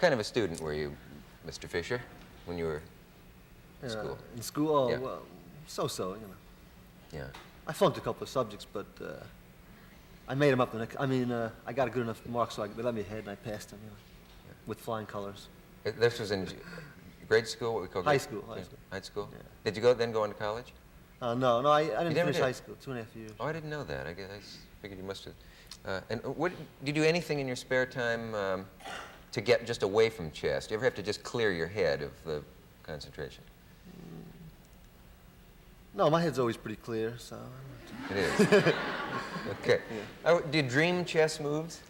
kind of a student were you, Mr. Fischer, when you were in school? In school, oh, Yeah. well, so-so, you know. Yeah. I flunked a couple of subjects, but I made them up the next. I mean, I got a good enough mark, so they let me ahead, and I passed them, you know, with flying colors. This was in grade school, what we call High grade school, high school. High school? Yeah. Did you then go on to college? No, I didn't never finish did? high school. 2.5 years. Oh, I didn't know that. I guess I figured you must have. And what, do you do anything in your spare time to get just away from chess? Do you ever have to just clear your head of the concentration? No, my head's always pretty clear, so. It is. Okay. Yeah. Do you dream chess moves?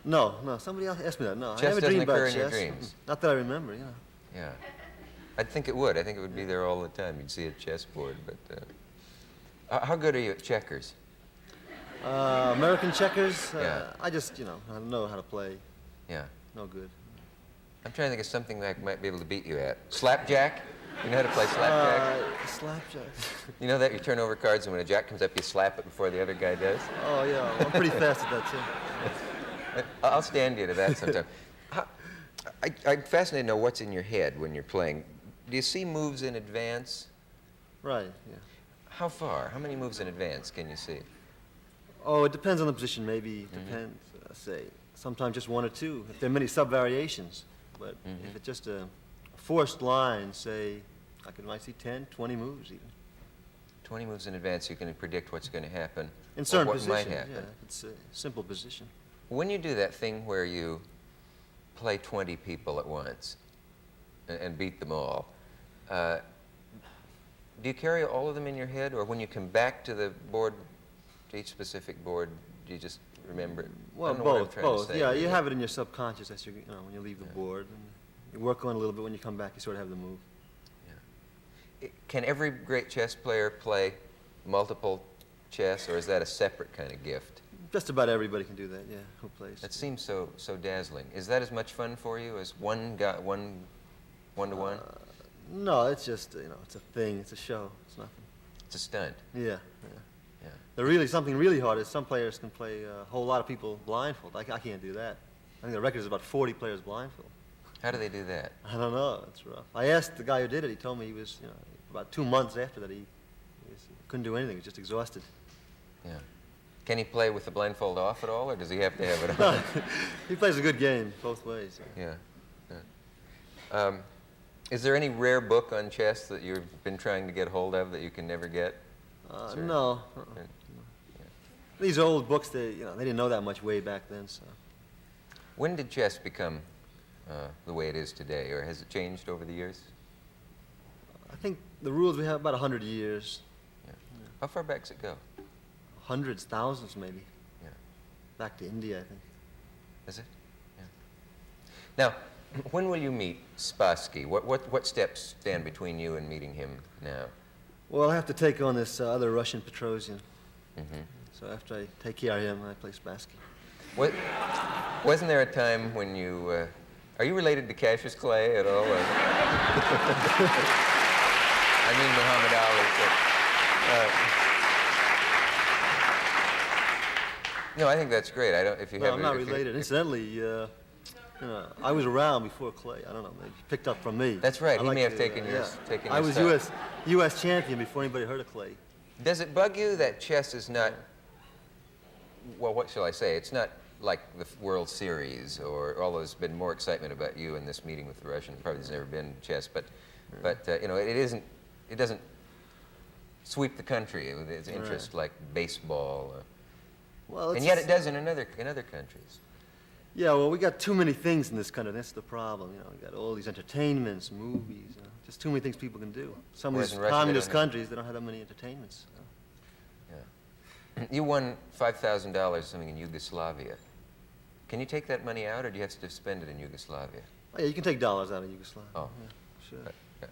No, somebody else asked me that. No, Chess I never doesn't dreamed about occur in chess. your dreams? Not that I remember, you know. Yeah. I think it would. I think it would be there all the time. You'd see a chessboard. But how good are you at checkers? American checkers? Yeah. I just, you know, I don't know how to play. Yeah. No good. I'm trying to think of something that I might be able to beat you at. Slapjack? You know how to play slapjack? Slapjack. You know that? You turn over cards, and when a jack comes up, you slap it before the other guy does? Oh, yeah. Well, I'm pretty fast at that, too. I'll stand you to that sometime. I'm fascinated to know what's in your head when you're playing. Do you see moves in advance? Right, yeah. How far? How many moves in advance can you see? Oh, it depends on the position, maybe. Depends, say, sometimes just one or two, if there are many sub-variations. But if it's just a forced line, say, might see 10, 20 moves even. 20 moves in advance, you can predict what's going to happen. In certain what positions, might happen. yeah. It's a simple position. When you do that thing where you play 20 people at once and beat them all, do you carry all of them in your head, or when you come back to the board, to each specific board, do you just remember it? Well, I don't know what I'm both. trying to say, Yeah, really. you have it in your subconscious as when you leave the board. And you work on it a little bit. When you come back, you sort of have the move. Yeah. Can every great chess player play multiple chess, or is that a separate kind of gift? Just about everybody can do that, yeah, who plays. That seems so dazzling. Is that as much fun for you as one-to-one? No, it's just, you know, it's a thing. It's a show. It's nothing. It's a stunt. Yeah. Yeah. Something really hard is some players can play a whole lot of people blindfold. I can't do that. I think the record is about 40 players blindfold. How do they do that? I don't know. It's rough. I asked the guy who did it. He told me he was, you know, about 2 months after that, he couldn't do anything. He was just exhausted. Yeah. Can he play with the blindfold off at all, or does he have to have it on? He plays a good game both ways. Yeah. Is there any rare book on chess that you've been trying to get hold of that you can never get? No. Yeah. These old books, they didn't know that much way back then. So. When did chess become the way it is today, or has it changed over the years? I think the rules we have about 100 years. Yeah. How far back does it go? Hundreds, thousands, maybe. Yeah. Back to India, I think. Is it? Yeah. Now, when will you meet Spassky? What steps stand between you and meeting him now? Well, I have to take on this other Russian Petrosian. So after I take care of him, I play Spassky. Wasn't there a time when you... are you related to Cassius Clay at all? I mean Muhammad Ali. No, I think that's great. I'm not related. Incidentally, I was around before Clay. I don't know, maybe he picked up from me. That's right. He may have taken your I was stuff. U.S. champion before anybody heard of Clay. Does it bug you that chess is not, well, what shall I say? It's not like the World Series, or although there's been more excitement about you in this meeting with the Russian. Probably there's never been chess, but it doesn't sweep the country with its interest like baseball. And yet it does in other countries. Yeah, well, we got too many things in this country. That's the problem. You know, we got all these entertainments, movies. You know, just too many things people can do. Some of these communist countries, they don't have that many entertainments. Yeah. You won $5,000 or something in Yugoslavia. Can you take that money out, or do you have to spend it in Yugoslavia? Oh, yeah, you can take dollars out of Yugoslavia. Oh, yeah, sure.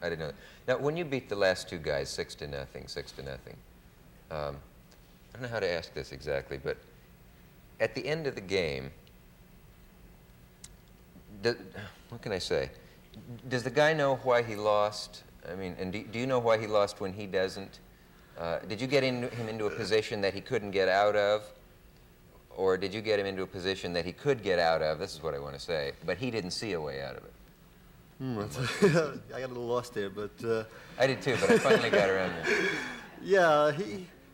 I didn't know that. Now, when you beat the last two guys 6-0, I don't know how to ask this exactly, but at the end of the game, what can I say? Does the guy know why he lost? I mean, and do you know why he lost when he doesn't? Did you get him into a position that he couldn't get out of? or did you get him into a position that he could get out of? This is what I want to say, but he didn't see a way out of it. I got a little lost there, but I did too, but I finally got around there. yeah,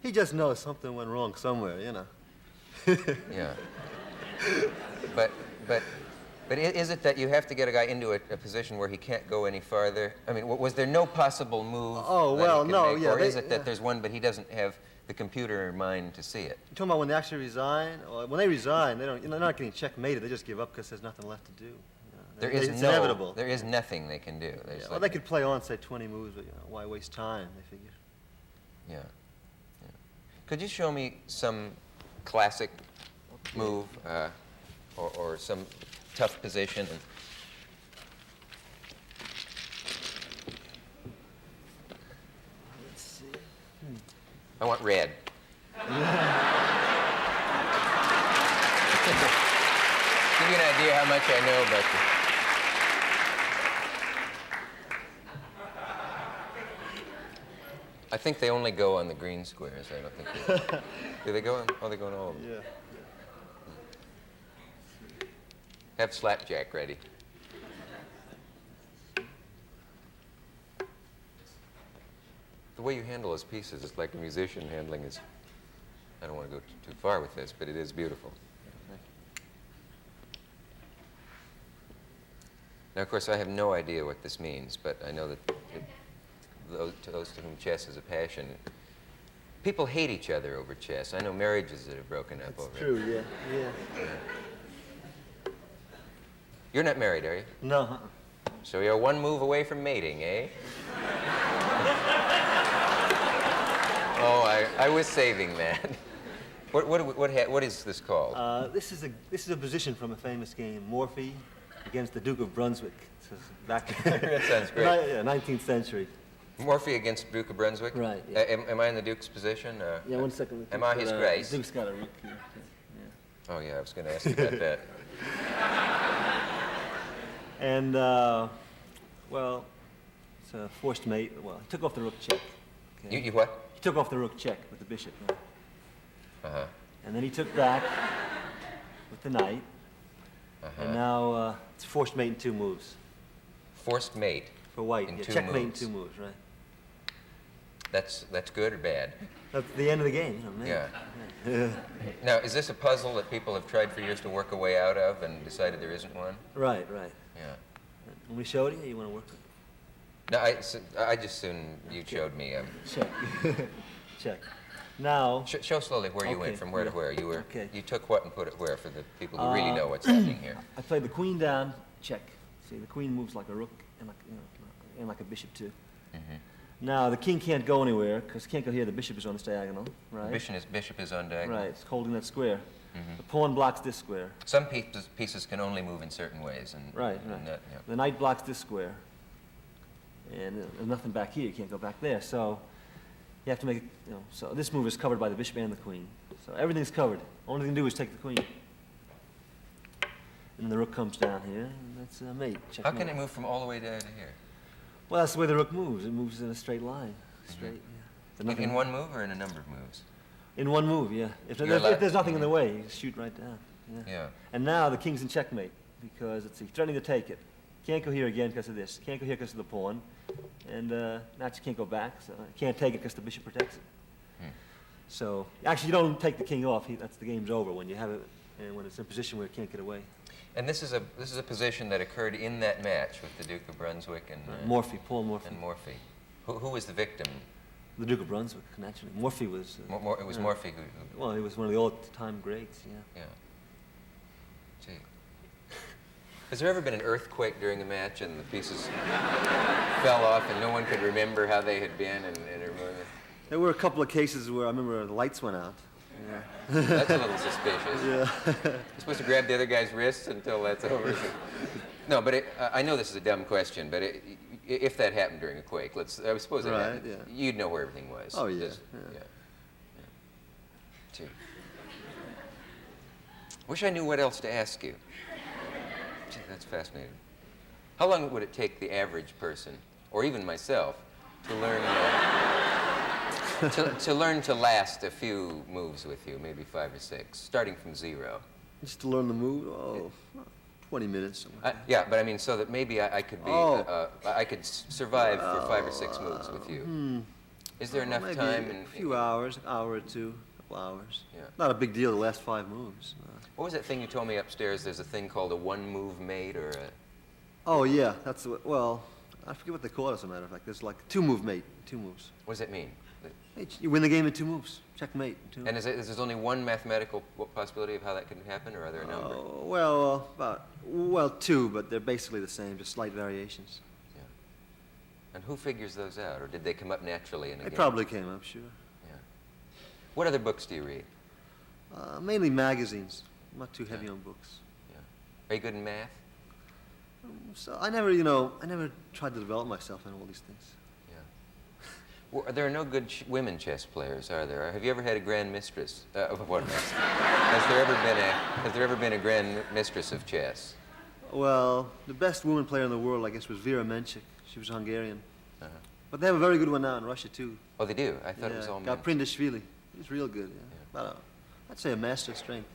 he just knows something went wrong somewhere, you know. Yeah. But is it that you have to get a guy into a position where he can't go any farther? I mean, was there no possible move? Oh, that well, he can no, make, yeah, or is they- it that there's one, but he doesn't have the computer mind to see it? You talking about when they actually resign? Or when they resign, they don't. They're not getting checkmated. They just give up because there's nothing left to do. You know, it's inevitable. There is nothing they can do. Yeah, well, they could play on, say, 20 moves, but why waste time? They figure. Yeah. Yeah. Could you show me some classic move or some tough position? Let's see. I want red. Give you an idea how much I know about you. I think they only go on the green squares. I don't think they... Do they go on? Oh, they go on all of them. Yeah. Have slapjack ready. The way you handle his pieces is like a musician handling his... I don't want to go too far with this, but it is beautiful. Now, of course, I have no idea what this means, but I know that to those to whom chess is a passion, people hate each other over chess. I know marriages that have broken up over it. True. Yeah. Yeah. You're not married, are you? No. So you're one move away from mating, eh? Oh, I was saving that. What is this called? This is a position from a famous game, Morphy against the Duke of Brunswick. This is back That sounds great. Yeah, 19th century. Morphy against Duke of Brunswick? Right, yeah. Am I in the Duke's position? Yeah, 1 second. Am I his grace? Duke's got a rook here. Yeah. Oh, yeah, I was going to ask you about that. And, well, it's a forced mate. Well, he took off the rook check. Okay. You what? He took off the rook check with the bishop. Yeah. Uh-huh. And then he took back with the knight. Uh-huh. And now it's forced mate in 2 moves. Forced mate. For white. In Yeah, 2 checkmate moves. in 2 moves, right? That's good or bad? That's the end of the game, you know, man. Yeah. Now, is this a puzzle that people have tried for years to work a way out of and decided there isn't one? Right, right. Yeah. When we showed you want to work it? No, I just soon you showed me. Check. Check. Now, Show slowly where you Okay, went, from where to yeah. where. Okay. You took what and put it where for the people who really know what's happening here. I played the queen down, check. See, the queen moves like a rook and like a bishop too. Mm-hmm. Now, the king can't go anywhere, because he can't go here. The bishop is on this diagonal, right? Bishop is on diagonal. Right, it's holding that square. Mhm. The pawn blocks this square. Some pieces can only move in certain ways, and Right, and right. that, yeah. The knight blocks this square. And there's nothing back here. You can't go back there. So you have to make it, so this move is covered by the bishop and the queen. So everything's covered. Only thing to do is take the queen. And then the rook comes down here, and that's a mate. How Checkmate. can it move from all the way down to here? Well, that's the way the rook moves. It moves in a straight line. Straight, yeah. There's nothing- In one move or in a number of moves? In one move, yeah. If there's nothing in the way, you just shoot right down. Yeah. Yeah. And now the king's in checkmate because it's threatening to take it. Can't go here again because of this. Can't go here because of the pawn. And now you can't go back, so can't take it because the bishop protects it. Hmm. So actually, you don't take the king off. That's the game's over when you have it, and when it's in a position where it can't get away. And this is a position that occurred in that match with the Duke of Brunswick and Morphy, Paul Morphy. and Morphy. Who was the victim? The Duke of Brunswick, naturally. Morphy was. It was Morphy who. Well, he was one of the old-time greats. Yeah. Yeah. Gee. Has there ever been an earthquake during a match and the pieces fell off and no one could remember how they had been and everyone? There were a couple of cases where I remember the lights went out. Yeah. That's a little suspicious. Yeah. You're supposed to grab the other guy's wrists until that's over. No, but I know this is a dumb question, but if that happened during a quake, I suppose it Right, happened, yeah. you'd know where everything was. Oh, yeah, Just- yeah. yeah. Gee. Wish I knew what else to ask you. Gee, that's fascinating. How long would it take the average person, or even myself, to learn to learn to last a few moves with you, maybe 5 or 6, starting from 0. Just to learn the move, oh, 20 minutes. Something like that. Yeah, but I mean, so that maybe I could be, I could survive for 5 or 6 moves with you. Is there enough Maybe time? a few hours, an hour or two, a couple hours. Yeah. Not a big deal, the last 5 moves. What was that thing you told me upstairs? There's a thing called a one-move mate, or a... Oh, yeah, that's, well, I forget what they call it, as a matter of fact. There's like 2-move mate, 2 moves. What does that mean? Hey, you win the game in 2 moves. Checkmate. 2 And is there only one mathematical possibility of how that can happen, or are there a number? Well, 2, but they're basically the same, just slight variations. Yeah. And who figures those out, or did they come up naturally in a They game? probably came up, sure. Yeah. What other books do you read? Mainly magazines. I'm not too heavy on books. Yeah. Are you good in math? So I never tried to develop myself in all these things. Yeah. Well, there are no good women chess players, are there? Have you ever had a grand mistress? What? Has there ever been a grand mistress of chess? Well, the best woman player in the world, I guess, was Vera Menchik. She was Hungarian. Uh-huh. But they have a very good one now in Russia, too. Oh, they do? I thought it was all men. Gaprindashvili. He's real good, yeah. Yeah. About I'd say a master of strength.